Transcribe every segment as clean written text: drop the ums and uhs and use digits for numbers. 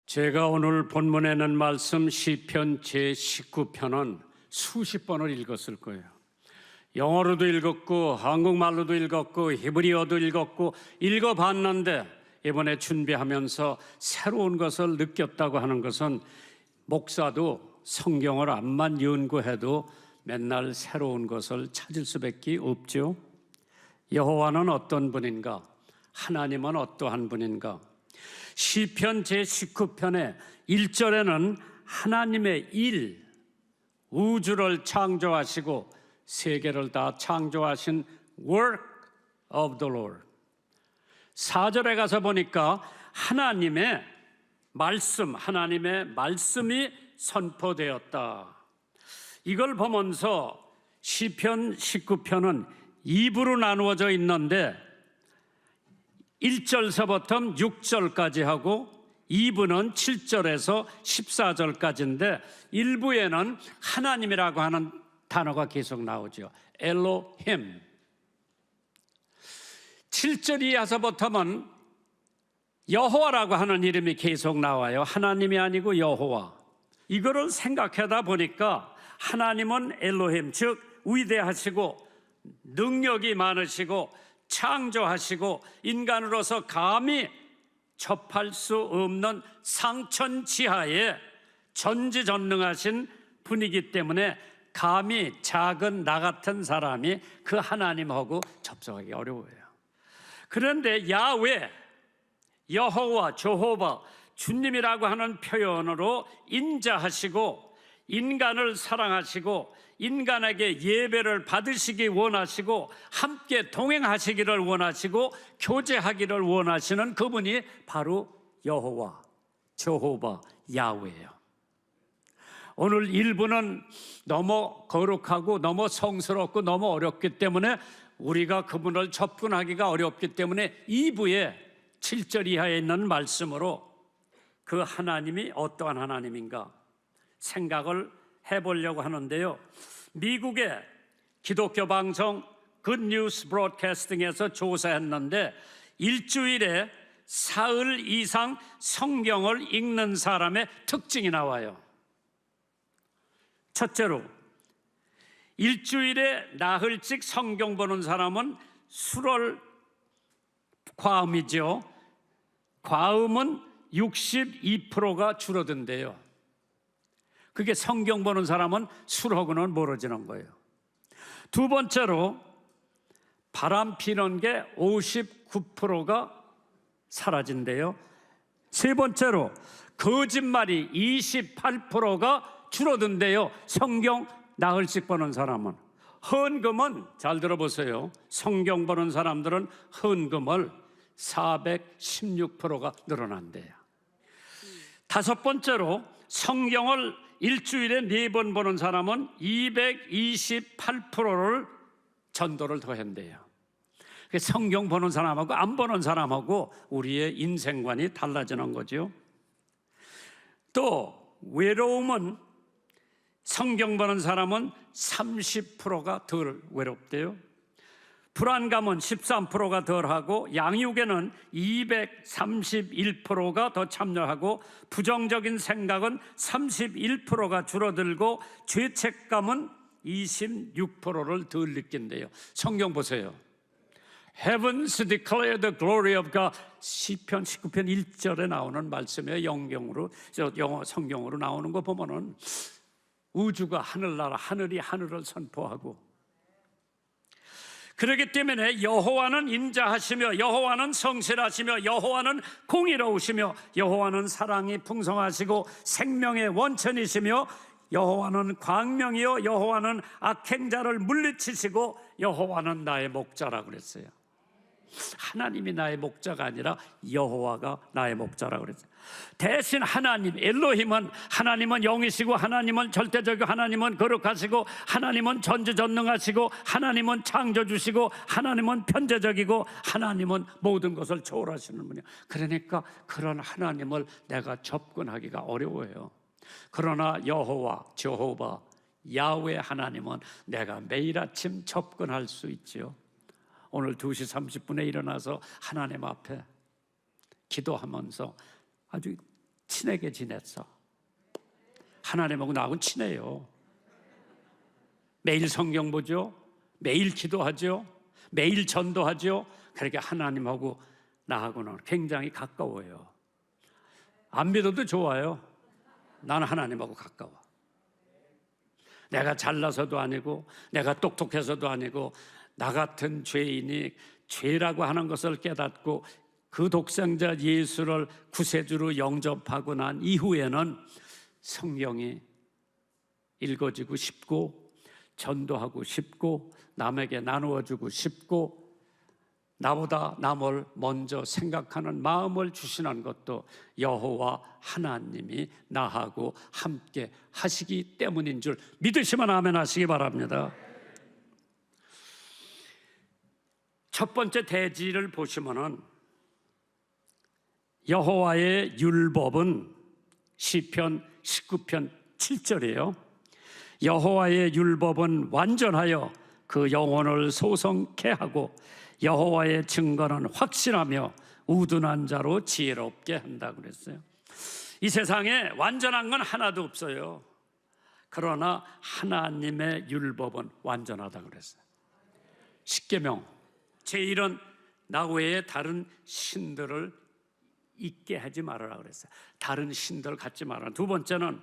제가 오늘 본문에 있는 말씀 시편 제19편은 수십 번을 읽었을 거예요. 영어로도 읽었고 한국말로도 읽었고 히브리어도 읽었고 읽어봤는데 이번에 준비하면서 새로운 것을 느꼈다고 하는 것은 목사도 성경을 암만 연구해도 맨날 새로운 것을 찾을 수밖에 없죠. 여호와는 어떤 분인가? 하나님은 어떠한 분인가? 시편 제19편의 1절에는 하나님의 일, 우주를 창조하시고 세계를 다 창조하신 work of the Lord. 4절에 가서 보니까 하나님의 말씀, 하나님의 말씀이 선포되었다. 이걸 보면서 시편 19편은 2부로 나누어져 있는데 1절서부터 6절까지 하고 2부는 7절에서 14절까지인데 1부에는 하나님이라고 하는 단어가 계속 나오죠. 엘로힘. 7절 이하서부터는 여호와라고 하는 이름이 계속 나와요. 하나님이 아니고 여호와. 이거를 생각하다 보니까 하나님은 엘로힘, 즉 위대하시고 능력이 많으시고 창조하시고 인간으로서 감히 접할 수 없는 상천지하에 전지전능하신 분이기 때문에 감히 작은 나 같은 사람이 그 하나님하고 접촉하기 어려워요. 그런데 야훼, 여호와, 제호바, 주님이라고 하는 표현으로 인자하시고 인간을 사랑하시고 인간에게 예배를 받으시기 원하시고 함께 동행하시기를 원하시고 교제하기를 원하시는 그분이 바로 여호와, 제호바, 야훼예요. 오늘 1부는 너무 거룩하고 너무 성스럽고 너무 어렵기 때문에 우리가 그분을 접근하기가 어렵기 때문에 2부에 7절 이하에 있는 말씀으로 그 하나님이 어떠한 하나님인가 생각을 해보려고 하는데요. 미국의 기독교 방송 굿뉴스 브로드캐스팅에서 조사했는데 일주일에 사흘 이상 성경을 읽는 사람의 특징이 나와요. 첫째로 일주일에 나흘씩 성경 보는 사람은 수월 과음이죠. 과음은 62%가 줄어든대요. 그게 성경 보는 사람은 술하고는 멀어지는 거예요. 두 번째로 바람 피는 게 59%가 사라진대요. 세 번째로 거짓말이 28%가 줄어든대요. 성경 나흘씩 보는 사람은. 헌금은 잘 들어보세요. 성경 보는 사람들은 헌금을 416%가 늘어난대요. 다섯 번째로 성경을 일주일에 4번 보는 사람은 228%를 전도를 더 한대요. 성경 보는 사람하고 안 보는 사람하고 우리의 인생관이 달라지는 거죠. 또 외로움은 성경 보는 사람은 30%가 덜 외롭대요. 불안감은 13%가 덜하고 양육에는 231%가 더 참여하고 부정적인 생각은 31%가 줄어들고 죄책감은 26%를 덜 느낀대요. 성경 보세요. Heavens declare the glory of God. 시편 19편 1절에 나오는 말씀이에요. 영어 성경으로 나오는 거 보면은 우주가 하늘나라, 하늘이 하늘을 선포하고. 그렇기 때문에 여호와는 인자하시며 여호와는 성실하시며 여호와는 공의로우시며 여호와는 사랑이 풍성하시고 생명의 원천이시며 여호와는 광명이요 여호와는 악행자를 물리치시고 여호와는 나의 목자라고 그랬어요. 하나님이 나의 목자가 아니라 여호와가 나의 목자라고 그랬어요. 대신 하나님 엘로힘은 하나님은 영이시고 하나님은 절대적이고 하나님은 거룩하시고 하나님은 전지전능하시고 하나님은 창조주시고 하나님은 편재적이고 하나님은 모든 것을 초월하시는 분이에요. 그러니까 그런 하나님을 내가 접근하기가 어려워요. 그러나 여호와, 제호바, 야훼 하나님은 내가 매일 아침 접근할 수 있지요. 오늘 2시 30분에 일어나서 하나님 앞에 기도하면서 아주 친하게 지냈어. 하나님하고 나하고는 친해요. 매일 성경 보죠. 매일 기도하죠. 매일 전도하죠. 그렇게 하나님하고 나하고는 굉장히 가까워요. 안 믿어도 좋아요. 나는 하나님하고 가까워. 내가 잘나서도 아니고 내가 똑똑해서도 아니고 나 같은 죄인이 죄라고 하는 것을 깨닫고 그 독생자 예수를 구세주로 영접하고 난 이후에는 성경이 읽어지고 싶고 전도하고 싶고 남에게 나누어주고 싶고 나보다 남을 먼저 생각하는 마음을 주시는 것도 여호와 하나님이 나하고 함께 하시기 때문인 줄 믿으시면 아멘 하시기 바랍니다. 첫 번째 대지를 보시면은 여호와의 율법은 시편 19편 7절이에요. 여호와의 율법은 완전하여 그 영혼을 소성케 하고 여호와의 증거는 확실하며 우둔한 자로 지혜롭게 한다고 그랬어요. 이 세상에 완전한 건 하나도 없어요. 그러나 하나님의 율법은 완전하다고 그랬어요. 십계명, 제1은 나 외에 다른 신들을 있게 하지 말아라 그랬어요. 다른 신들 갖지 말아라. 두 번째는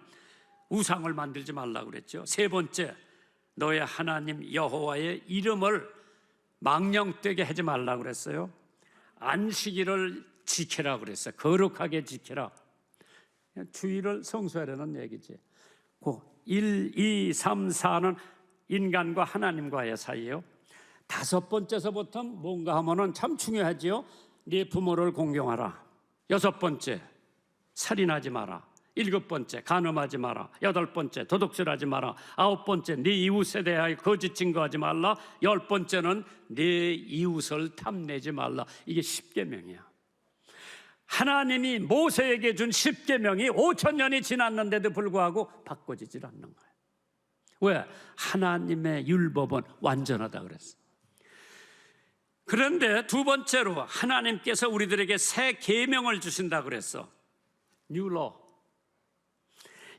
우상을 만들지 말라고 그랬죠. 세 번째, 너의 하나님 여호와의 이름을 망령되게 하지 말라고 그랬어요. 안식일을 지키라고 그랬어요. 거룩하게 지키라. 주일을 성수하라는 얘기지. 1, 2, 3, 4는 인간과 하나님과의 사이예요. 다섯 번째서부터 뭔가 하면은 참 중요하지요. 네 부모를 공경하라. 여섯 번째, 살인하지 마라. 일곱 번째, 간음하지 마라. 여덟 번째, 도둑질하지 마라. 아홉 번째, 네 이웃에 대하여 거짓 증거하지 말라. 열 번째는 네 이웃을 탐내지 말라. 이게 십계명이야. 하나님이 모세에게 준 십계명이 5,000년이 지났는데도 불구하고 바꿔지질 않는 거예요. 왜? 하나님의 율법은 완전하다 그랬어. 그런데 두 번째로 하나님께서 우리들에게 새 계명을 주신다 그랬어. New Law.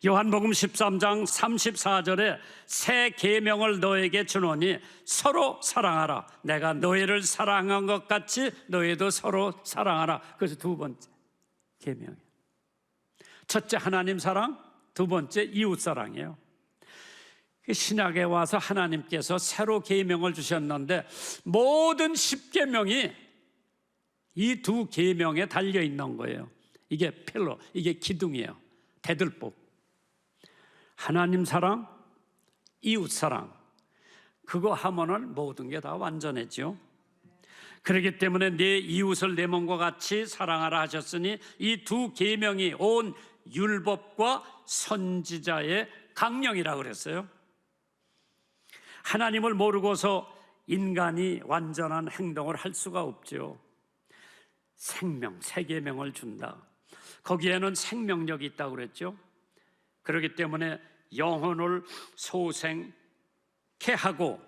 요한복음 13장 34절에 새 계명을 너에게 주노니 서로 사랑하라. 내가 너희를 사랑한 것 같이 너희도 서로 사랑하라. 그래서 두 번째 계명이에요. 첫째 하나님 사랑, 두 번째 이웃 사랑이에요. 신약에 와서 하나님께서 새로 계명을 주셨는데 모든 십계명이 이 두 계명에 달려 있는 거예요. 이게 필러, 이게 기둥이에요. 대들보. 하나님 사랑, 이웃 사랑, 그거 하면은 모든 게 다 완전해지요. 그렇기 때문에 내 이웃을 내 몸과 같이 사랑하라 하셨으니 이 두 계명이 온 율법과 선지자의 강령이라고 그랬어요. 하나님을 모르고서 인간이 완전한 행동을 할 수가 없죠. 생명, 새 계명을 준다. 거기에는 생명력이 있다고 그랬죠. 그렇기 때문에 영혼을 소생케 하고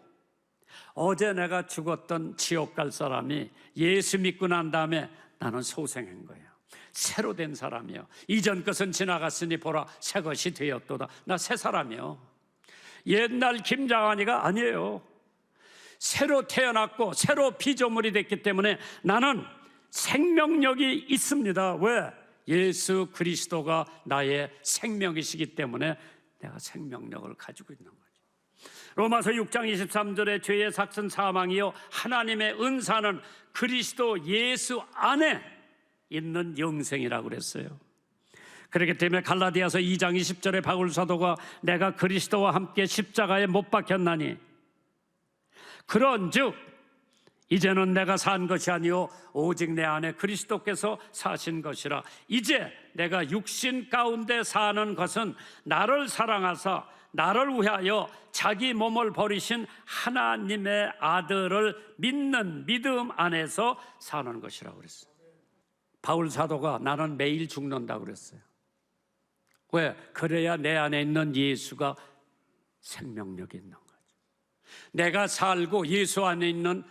어제 내가 죽었던 지옥 갈 사람이 예수 믿고 난 다음에 나는 소생한 거예요. 새로 된 사람이요. 이전 것은 지나갔으니 보라 새 것이 되었도다. 나 새 사람이요. 옛날 김장환이가 아니에요. 새로 태어났고 새로 피조물이 됐기 때문에 나는 생명력이 있습니다. 왜? 예수 그리스도가 나의 생명이시기 때문에 내가 생명력을 가지고 있는 거죠. 로마서 6장 23절에 죄의 삭은 사망이요 하나님의 은사는 그리스도 예수 안에 있는 영생이라고 그랬어요. 그렇기 때문에 갈라디아서 2장 20절에 바울 사도가 내가 그리스도와 함께 십자가에 못 박혔나니 그런즉 이제는 내가 산 것이 아니요 오직 내 안에 그리스도께서 사신 것이라. 이제 내가 육신 가운데 사는 것은 나를 사랑하사 나를 위하여 자기 몸을 버리신 하나님의 아들을 믿는 믿음 안에서 사는 것이라고 그랬어요. 바울 사도가 나는 매일 죽는다고 그랬어요. 왜? 그래야 내 안에 있는 예수가 생명력이 있는 거죠. 내가 살고 예수 안에 있는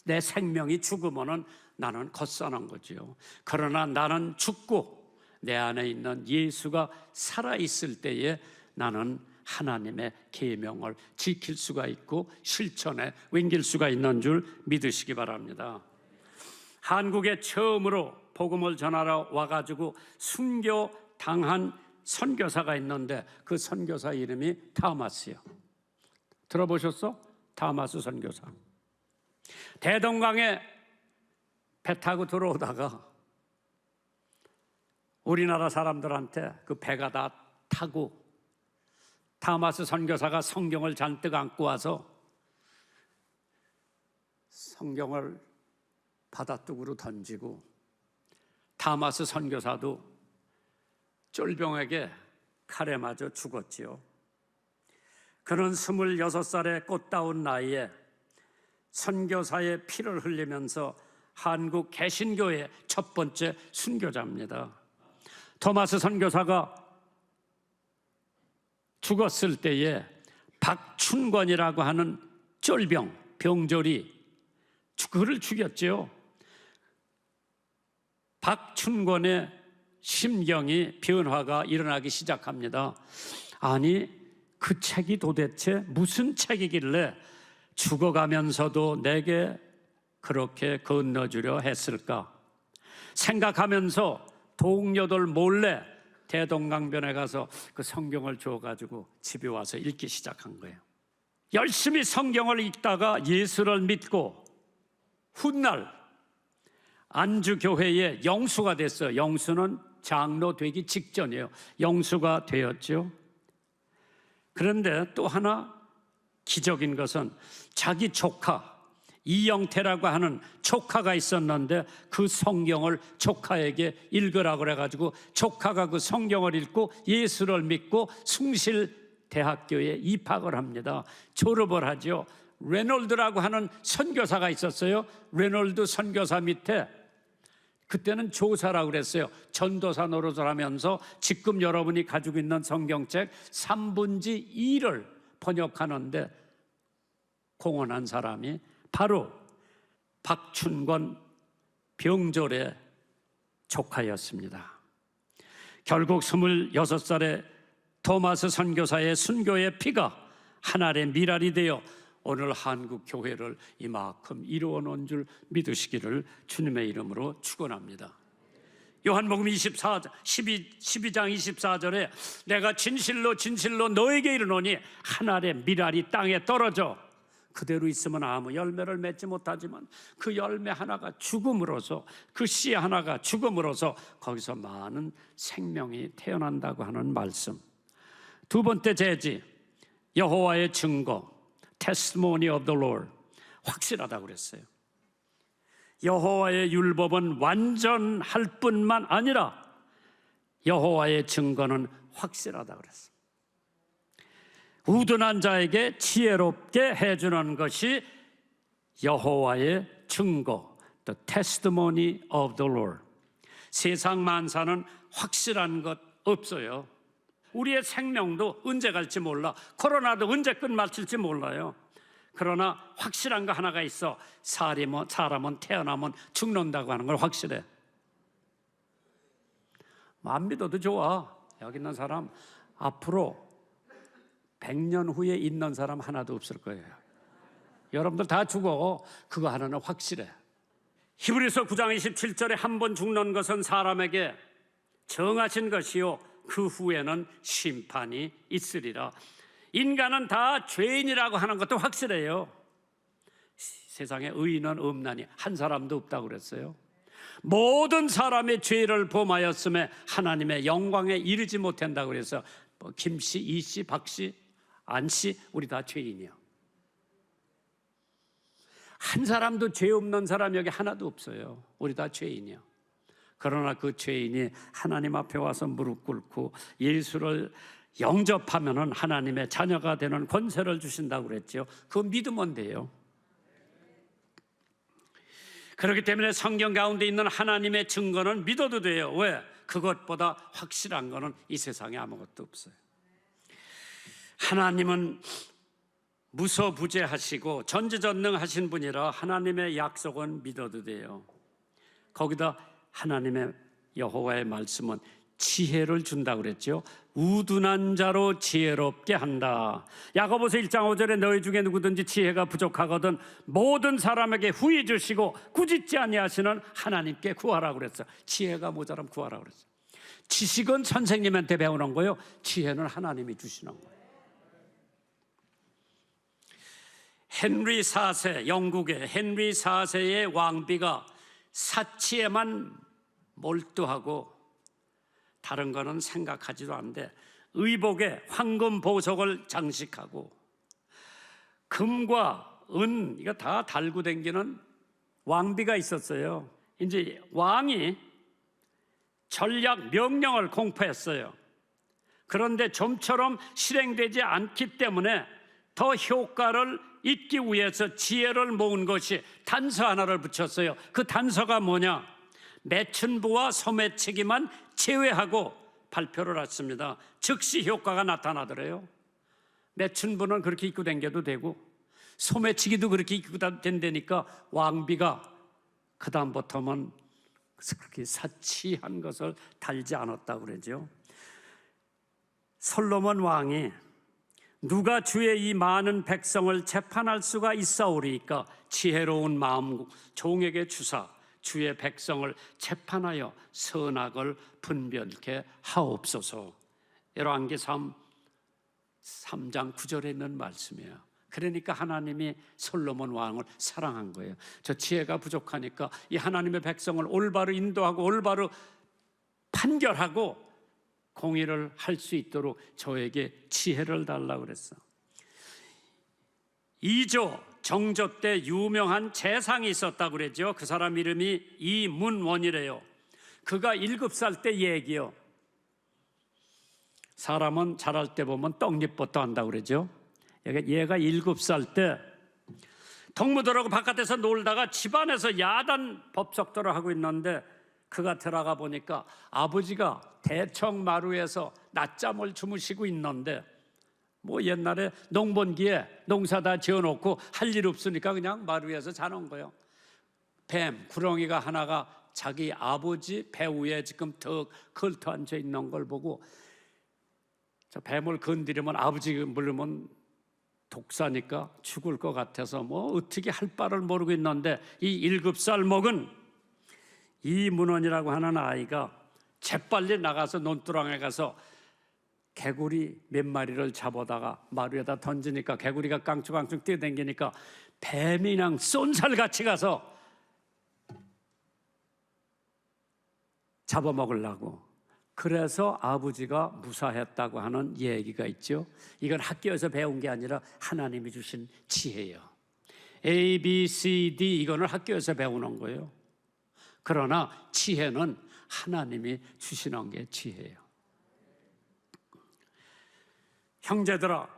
내 생명이 죽으면은 나는 걷사난 거지요. 그러나 나는 죽고 내 안에 있는 예수가 살아있을 때에 나는 하나님의 계명을 지킬 수가 있고 실천에 옮길 수가 있는 줄 믿으시기 바랍니다. 한국에 처음으로 복음을 전하러 와가지고 순교 당한 선교사가 있는데 그 선교사 이름이 타마스요. 들어보셨어? 타마스 선교사. 대동강에 배 타고 들어오다가 우리나라 사람들한테 그 배가 다 타고 타마스 선교사가 성경을 잔뜩 안고 와서 성경을 바닷속으로 던지고 타마스 선교사도 쫄병에게 칼에 맞아 죽었지요. 그는 26살의 꽃다운 나이에 선교사의 피를 흘리면서 한국 개신교의 첫 번째 순교자입니다. 토마스 선교사가 죽었을 때에 박춘권이라고 하는 쫄병, 병졸이 그를 죽였죠. 박춘권의 심경이 변화가 일어나기 시작합니다. 아니, 그 책이 도대체 무슨 책이길래 죽어가면서도 내게 그렇게 건너주려 했을까 생각하면서 동료들 몰래 대동강변에 가서 그 성경을 줘가지고 집에 와서 읽기 시작한 거예요. 열심히 성경을 읽다가 예수를 믿고 훗날 안주교회의 영수가 됐어요. 영수는 장로 되기 직전이에요. 영수가 되었죠. 그런데 또 하나 기적인 것은 자기 조카 이영태라고 하는 조카가 있었는데 그 성경을 조카에게 읽으라고 그래가지고 조카가 그 성경을 읽고 예수를 믿고 숭실대학교에 입학을 합니다. 졸업을 하죠. 레놀드라고 하는 선교사가 있었어요. 레놀드 선교사 밑에 그때는 조사라고 그랬어요. 전도사 노릇을 하면서 지금 여러분이 가지고 있는 성경책 3분의 2를 번역하는데 공헌한 사람이 바로 박춘권 병졸의 조카였습니다. 결국 26살의 토마스 선교사의 순교의 피가 하늘의 미랄이 되어 오늘 한국 교회를 이만큼 이루어 놓은 줄 믿으시기를 주님의 이름으로 축원합니다. 요한복음 12장 24절에 내가 진실로 진실로 너에게 이르노니 하늘의 미랄이 땅에 떨어져 그대로 있으면 아무 열매를 맺지 못하지만 그 열매 하나가 죽음으로써 그 씨 하나가 죽음으로써 거기서 많은 생명이 태어난다고 하는 말씀. 두 번째 제지 여호와의 증거 Testimony of the Lord 확실하다고 그랬어요. 여호와의 율법은 완전할 뿐만 아니라 여호와의 증거는 확실하다고 그랬어요. 우둔한 자에게 지혜롭게 해주는 것이 여호와의 증거, the testimony of the Lord. 세상 만사는 확실한 것 없어요. 우리의 생명도 언제 갈지 몰라. 코로나도 언제 끝마칠지 몰라요. 그러나 확실한 거 하나가 있어. 사람은 태어나면 죽는다고 하는 걸 확실해. 안 믿어도 좋아. 여기 있는 사람 앞으로 100년 후에 있는 사람 하나도 없을 거예요. 여러분들 다 죽어. 그거 하나는 확실해. 히브리서 9장 27절에 한 번 죽는 것은 사람에게 정하신 것이요 그 후에는 심판이 있으리라. 인간은 다 죄인이라고 하는 것도 확실해요. 세상에 의인은 없나니 한 사람도 없다고 그랬어요. 모든 사람의 죄를 범하였음에 하나님의 영광에 이르지 못한다고 그래서 김씨, 이씨, 박씨, 안씨 우리 다 죄인이요. 한 사람도 죄 없는 사람 여기 하나도 없어요. 우리 다 죄인이요. 그러나 그 죄인이 하나님 앞에 와서 무릎 꿇고 예수를 영접하면은 하나님의 자녀가 되는 권세를 주신다고 그랬죠. 그거 믿으면 돼요. 그렇기 때문에 성경 가운데 있는 하나님의 증거는 믿어도 돼요. 왜? 그것보다 확실한 거는 이 세상에 아무것도 없어요. 하나님은 무소부재하시고 전지전능하신 분이라 하나님의 약속은 믿어도 돼요. 거기다 하나님의 여호와의 말씀은 지혜를 준다 그랬죠. 우둔한 자로 지혜롭게 한다. 야고보서 1장 5절에 너희 중에 누구든지 지혜가 부족하거든 모든 사람에게 후히 주시고 꾸짖지 아니하시는 하나님께 구하라 그랬어. 지혜가 모자라면 구하라 그랬어. 지식은 선생님한테 배우는 거예요. 지혜는 하나님이 주시는 거예요. 헨리 4세, 영국의 헨리 4세의 왕비가 사치에만 몰두하고 다른 거는 생각하지도 않는데 의복에 황금 보석을 장식하고 금과 은 이거 다 달고 다니는 왕비가 있었어요. 이제 왕이 전략 명령을 공포했어요. 그런데 좀처럼 실행되지 않기 때문에 더 효과를 잇기 위해서 지혜를 모은 것이 단서 하나를 붙였어요. 그 단서가 뭐냐? 매춘부와 소매치기만 제외하고 발표를 했습니다. 즉시 효과가 나타나더래요. 매춘부는 그렇게 입고 다녀도 되고 소매치기도 그렇게 입고 다닌다니까 왕비가 그 다음부터는 그렇게 사치한 것을 달지 않았다고 그러죠. 솔로몬 왕이 누가 주의 이 많은 백성을 재판할 수가 있사오리이까 지혜로운 마음 종에게 주사 주의 백성을 재판하여 선악을 분별케 하옵소서. 열왕기상 3장 9절에 있는 말씀이에요. 그러니까 하나님이 솔로몬 왕을 사랑한 거예요. 저 지혜가 부족하니까 이 하나님의 백성을 올바로 인도하고 올바로 판결하고 공의를 할 수 있도록 저에게 지혜를 달라고 그랬어. 2조 정조 때 유명한 재상이 있었다고 그랬죠. 그 사람 이름이 이문원이래요. 그가 7살 때 얘기요. 사람은 자랄 때 보면 떡잎부터 한다고 그러죠. 얘가 7살 때 동무들하고 바깥에서 놀다가 집안에서 야단 법석들을 하고 있는데 그가 들어가 보니까 아버지가 대청 마루에서 낮잠을 주무시고 있는데 뭐 옛날에 농번기에 농사 다 지어놓고 할 일 없으니까 그냥 마루에서 자는 거예요. 뱀, 구렁이가 하나가 자기 아버지 배 위에 지금 턱 걸터 앉아 있는 걸 보고 저 뱀을 건드리면 아버지 물으면 독사니까 죽을 것 같아서 뭐 어떻게 할 바를 모르고 있는데 이 7살 먹은 이문원이라고 하는 아이가 재빨리 나가서 논두렁에 가서 개구리 몇 마리를 잡아다가 마루에다 던지니까 개구리가 깡충깡충 뛰어다니니까 뱀이 그냥 쏜살같이 가서 잡아먹으려고. 그래서 아버지가 무사했다고 하는 얘기가 있죠. 이건 학교에서 배운 게 아니라 하나님이 주신 지혜예요. A, B, C, D 이거는 학교에서 배우는 거예요. 그러나 지혜는 하나님이 주시는 게 지혜예요. 형제들아,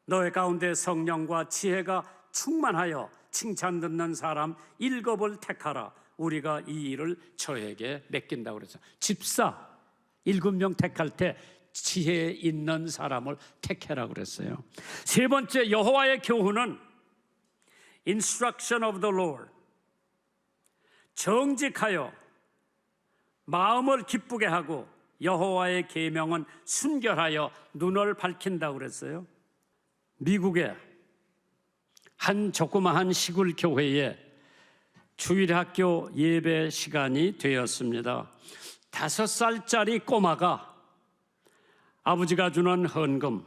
너희 가운데 성령과 지혜가 충만하여 칭찬 듣는 사람 7을 택하라. 우리가 이 일을 저에게 맡긴다고 그랬어요. 집사 7명 택할 때 지혜 있는 사람을 택해라 그랬어요. 세 번째, 여호와의 교훈은 Instruction of the Lord. 정직하여 마음을 기쁘게 하고 여호와의 계명은 순결하여 눈을 밝힌다고 그랬어요. 미국의 한 조그마한 시골 교회에 주일학교 예배 시간이 되었습니다. 5살짜리 꼬마가 아버지가 주는 헌금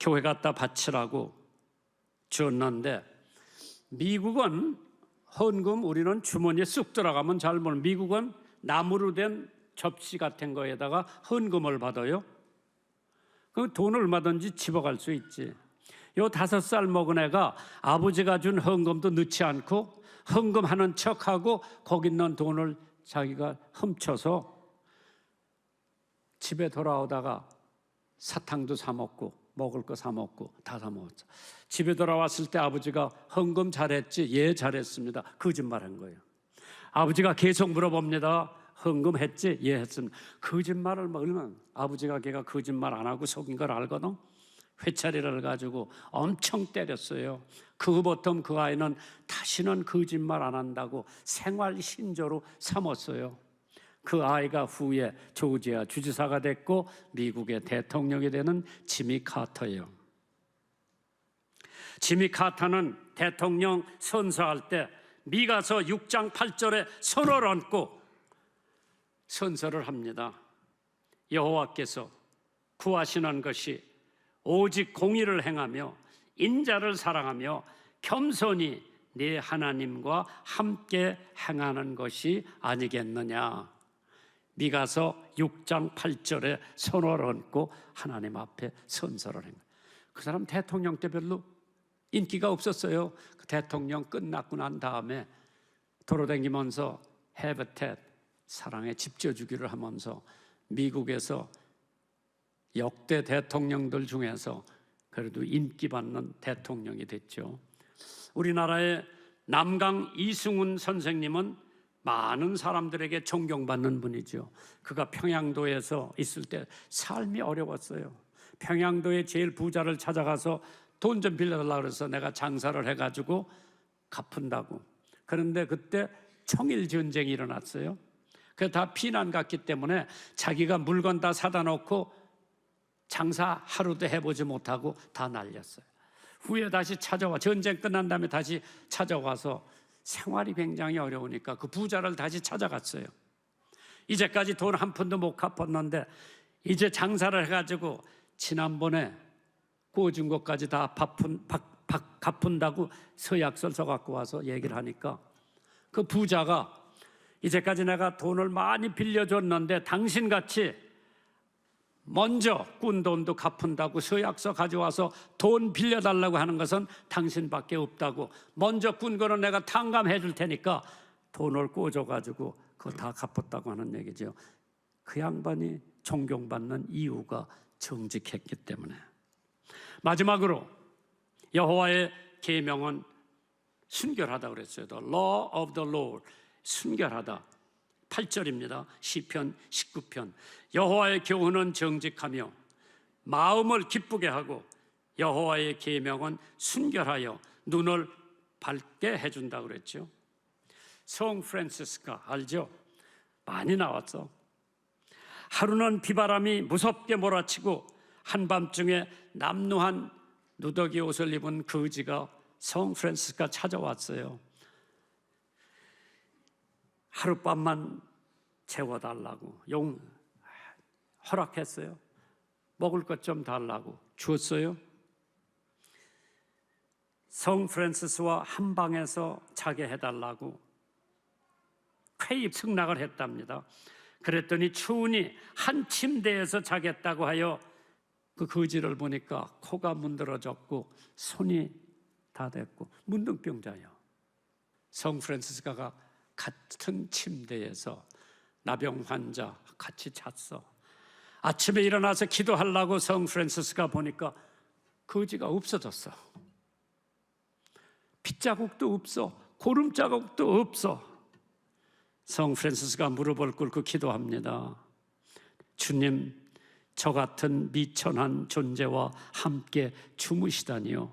교회 갖다 바치라고 줬는데, 미국은 헌금 우리는 주머니에 쑥 들어가면 잘 모르는, 미국은 나무로 된 접시 같은 거에다가 헌금을 받아요. 그 돈을 얼마든지 집어갈 수 있지. 요 5살 먹은 애가 아버지가 준 헌금도 넣지 않고 헌금하는 척하고 거기 있는 돈을 자기가 훔쳐서 집에 돌아오다가 사탕도 사 먹고 먹을 거 사 먹고 다 사 먹었죠. 집에 돌아왔을 때 아버지가 헌금 잘했지? 예, 잘했습니다. 거짓말한 거예요. 아버지가 계속 물어봅니다. 헌금 했지? 예, 했습니다. 거짓말을 얼마나, 아버지가 걔가 거짓말 안 하고 속인 걸 알거든. 회차리를 가지고 엄청 때렸어요. 그후부터 그 아이는 다시는 거짓말 안 한다고 생활 신조로 삼았어요. 그 아이가 후에 조지아 주지사가 됐고 미국의 대통령이 되는 지미 카터예요. 지미 카터는 대통령 선서할 때 미가서 6장 8절에 손을 얹고 선서를 합니다. 여호와께서 구하시는 것이 오직 공의를 행하며 인자를 사랑하며 겸손히 네 하나님과 함께 행하는 것이 아니겠느냐. 미가서 6장 8절에 손을 얹고 하나님 앞에 선서를 한 거예요. 그 사람 대통령 때 별로 인기가 없었어요. 그 대통령 끝났고 난 다음에 돌아다니면서 헤브텟 사랑에 집져주기를 하면서 미국에서 역대 대통령들 중에서 그래도 인기 받는 대통령이 됐죠. 우리나라의 남강 이승훈 선생님은 많은 사람들에게 존경받는 분이죠. 그가 평양도에서 있을 때 삶이 어려웠어요. 평양도의 제일 부자를 찾아가서 돈 좀 빌려달라고 그래서 내가 장사를 해가지고 갚은다고. 그런데 그때 청일 전쟁이 일어났어요. 그게 다 피난 갔기 때문에 자기가 물건 다 사다 놓고 장사 하루도 해보지 못하고 다 날렸어요. 후에 다시 찾아와, 전쟁 끝난 다음에 다시 찾아와서 생활이 굉장히 어려우니까 그 부자를 다시 찾아갔어요. 이제까지 돈 한 푼도 못 갚았는데 이제 장사를 해가지고 지난번에 구워준 것까지 다 갚은다고 서약서를 써갖고 와서 얘기를 하니까 그 부자가 이제까지 내가 돈을 많이 빌려줬는데 당신같이 먼저 꾼 돈도 갚은다고 서약서 가져와서 돈 빌려달라고 하는 것은 당신밖에 없다고, 먼저 꾼 거는 내가 탕감해 줄 테니까 돈을 꿔줘가지고 그거 다 갚았다고 하는 얘기죠. 그 양반이 존경받는 이유가 정직했기 때문에. 마지막으로 여호와의 계명은 순결하다 그랬어요. The law of the Lord, 순결하다. 8절입니다. 시편 19편. 여호와의 교훈은 정직하며 마음을 기쁘게 하고 여호와의 계명은 순결하여 눈을 밝게 해준다 그랬죠. 성 프란시스카 알죠? 많이 나왔어. 하루는 비바람이 무섭게 몰아치고 한밤중에 남루한 누더기 옷을 입은 거지가 성 프란시스카 찾아왔어요. 하룻밤만 재워달라고 허락했어요. 먹을 것 좀 달라고 주었어요. 성 프란시스와 한 방에서 자게 해달라고 쾌히 승낙을 했답니다. 그랬더니 추운이 한 침대에서 자겠다고 하여 그 거지를 보니까 코가 문드러졌고 손이 다 됐고 문둥병자예요. 성 프란시스카가 같은 침대에서 나병 환자 같이 잤어. 아침에 일어나서 기도하려고 성 프란시스카 보니까 거지가 없어졌어. 핏자국도 없어. 고름자국도 없어. 성 프란시스가 무릎을 꿇고 기도합니다. 주님, 저 같은 미천한 존재와 함께 주무시다니요.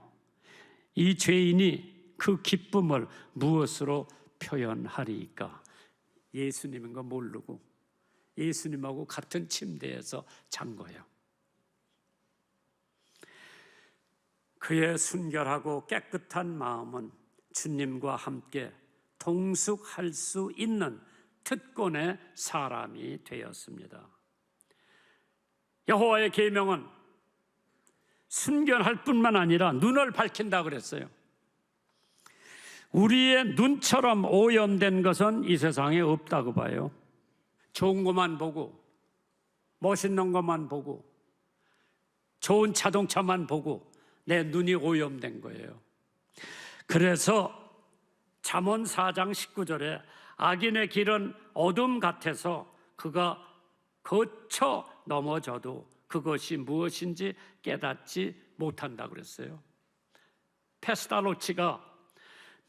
이 죄인이 그 기쁨을 무엇으로 표현하리이까? 예수님인 거 모르고 예수님하고 같은 침대에서 잔 거예요. 그의 순결하고 깨끗한 마음은 주님과 함께 동숙할 수 있는 특권의 사람이 되었습니다. 여호와의 계명은 순결할 뿐만 아니라 눈을 밝힌다 그랬어요. 우리의 눈처럼 오염된 것은 이 세상에 없다고 봐요. 좋은 것만 보고, 멋있는 것만 보고, 좋은 자동차만 보고 내 눈이 오염된 거예요. 그래서 잠언 4장 19절에 악인의 길은 어둠 같아서 그가 거쳐 넘어져도 그것이 무엇인지 깨닫지 못한다 그랬어요. 페스탈로치가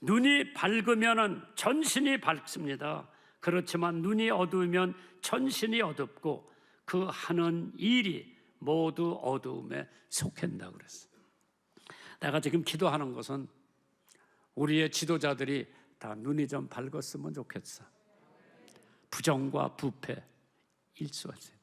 눈이 밝으면 전신이 밝습니다. 그렇지만 눈이 어두우면 전신이 어둡고 그 하는 일이 모두 어두움에 속한다 그랬어요. 내가 지금 기도하는 것은 우리의 지도자들이 다 눈이 좀 밝았으면 좋겠어. 부정과 부패 일수하세요.